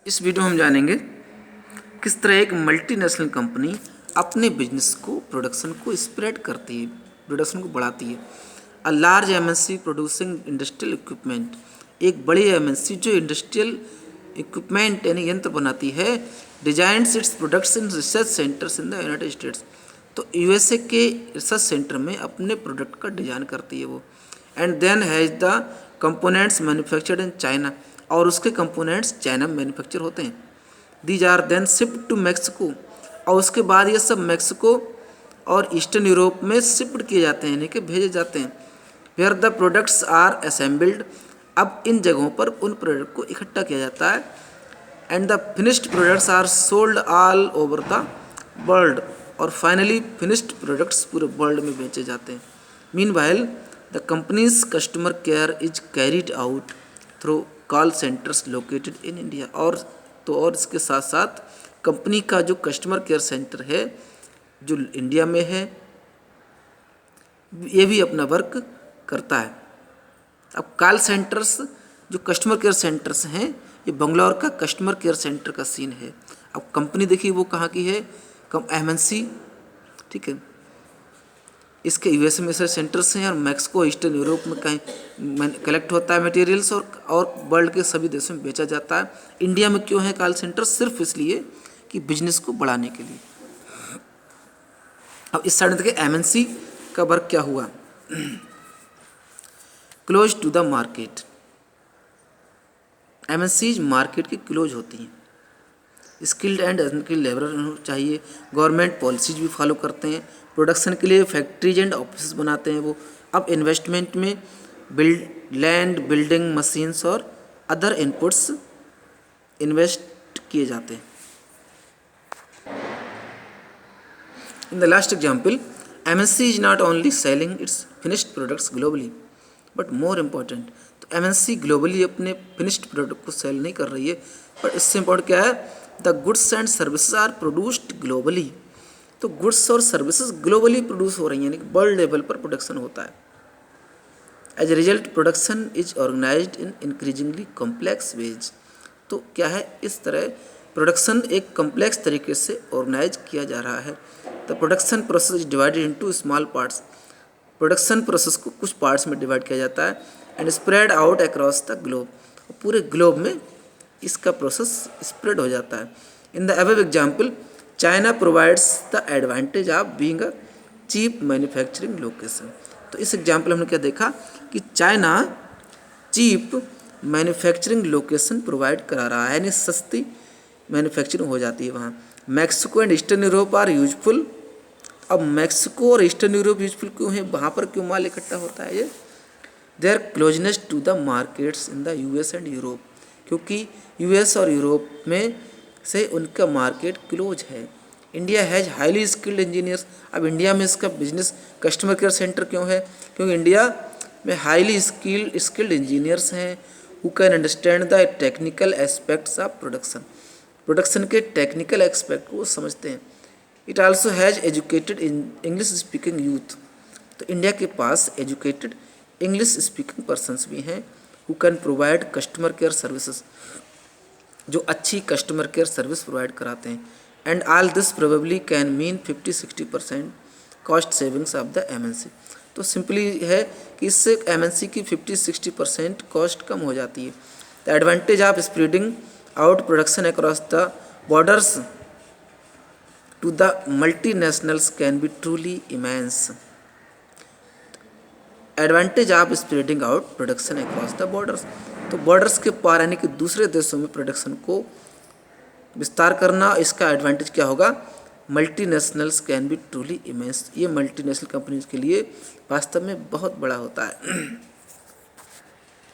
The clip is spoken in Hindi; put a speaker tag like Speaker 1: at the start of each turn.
Speaker 1: इस वीडियो में हम जानेंगे किस तरह एक मल्टीनेशनल कंपनी अपने बिजनेस को प्रोडक्शन को स्प्रेड करती है, प्रोडक्शन को बढ़ाती है। A large MNC producing industrial equipment, एक बड़ी एमएनसी जो इंडस्ट्रियल इक्विपमेंट यानी यंत्र बनाती है, designs its products in research centres in the United States. तो यूएसए के रिसर्च सेंटर में अपने प्रोडक्ट का डिजाइन करती है वो। And then has the components manufactured in China, और उसके कंपोनेंट्स चाइना में मैन्युफैक्चर होते हैं। These are then shift to Mexico, और उसके बाद ये सब मैक्सिको और ईस्टर्न यूरोप में शिफ्ट किए जाते हैं, यानी कि भेजे जाते हैं। Where the products are assembled, अब इन जगहों पर उन प्रोडक्ट को इकट्ठा किया जाता है। And the finished products are sold all over the world, और फाइनली फिनिश्ड प्रोडक्ट्स पूरे वर्ल्ड में बेचे जाते हैं। Meanwhile the company's customer care is carried out through call centres located in India, और इसके साथ साथ कंपनी का जो कस्टमर केयर सेंटर है जो इंडिया में है, ये भी अपना वर्क करता है। अब कॉल सेंटर्स जो कस्टमर केयर सेंटर्स हैं, ये बंगलौर का कस्टमर केयर सेंटर का सीन है। अब कंपनी देखिए वो कहाँ की है, एमएनसी, ठीक है। इसके यूएसए में सारे सेंटर्स हैं, और मैक्सिको ईस्टर्न यूरोप में कहीं कलेक्ट होता है मटेरियल्स, और वर्ल्ड के सभी देशों में बेचा जाता है। इंडिया में क्यों है कॉल सेंटर? सिर्फ इसलिए कि बिजनेस को बढ़ाने के लिए। अब इस साइड में देखिए एमएनसी का वर्क क्या हुआ। Close to the market, MNCs market की क्लोज होती हैं। स्किल्ड एंड अनस्किल्ड लेबर चाहिए, गवर्नमेंट पॉलिसीज भी फॉलो करते हैं, प्रोडक्शन के लिए फैक्ट्रीज एंड ऑफिस बनाते हैं वो। अब इन्वेस्टमेंट में लैंड, बिल्डिंग, मशीन्स और अदर इनपुट्स इन्वेस्ट किए जाते हैं। In the last example, MNC is not only selling its finished products globally but more important, तो एमएनसी ग्लोबली अपने फिनिश्ड प्रोडक्ट को सेल नहीं कर रही है, पर इससे इम्पोर्टेंट क्या है, the goods and services are produced globally. तो गुड्स और सर्विसेज ग्लोबली प्रोड्यूस हो रही हैं, यानी कि वर्ल्ड लेवल पर प्रोडक्शन होता है। As a result production is organised in increasingly complex ways, तो क्या है, इस तरह प्रोडक्शन एक कॉम्प्लेक्स तरीके से ऑर्गेनाइज किया जा रहा है। The production process is divided into small parts, production process को कुछ पार्ट्स में डिवाइड किया जाता है। And spread out across the globe, पूरे ग्लोब में इसका प्रोसेस स्प्रेड हो जाता है। In the above example, China provides the advantage of being a cheap manufacturing location. तो इस एग्जाम्पल हमने क्या देखा कि China cheap manufacturing location provide करा रहा है, यानी सस्ती मैन्युफैक्चरिंग हो जाती है वहाँ। Mexico and Eastern Europe are useful, अब मैक्सिको और ईस्टर्न यूरोप यूजफुल क्यों है, वहाँ पर क्यों माल इकट्ठा होता है ये, their closeness to the markets in the US and Europe, क्योंकि यूएस और यूरोप में से उनका मार्केट क्लोज है। India has highly skilled engineers, अब इंडिया में इसका बिजनेस कस्टमर केयर सेंटर क्यों है, क्योंकि इंडिया में हाईली स्किल्ड इंजीनियर्स हैं who can understand the technical aspects of production, production के टेक्निकल एस्पेक्ट को समझते हैं। It also has educated English speaking youth, तो इंडिया के पास एजुकेटेड इंग्लिश स्पीकिंग पर्सनस भी हैं who can provide customer care services, जो अच्छी कस्टमर केयर सर्विस प्रोवाइड कराते हैं। And all this probably can mean 50-60% cost savings of the MNC, तो सिंपली है कि इससे एमएनसी की 50-60% कॉस्ट कम हो जाती है। The advantage of spreading out production across the borders to the multinationals can be truly immense. Advantage of spreading out production across the borders, तो बॉर्डर्स के पार यानी कि दूसरे देशों में प्रोडक्शन को विस्तार करना, इसका एडवांटेज क्या होगा, multinationals can be truly immense, ये मल्टीनेशनल कंपनीज के लिए वास्तव में बहुत बड़ा होता है।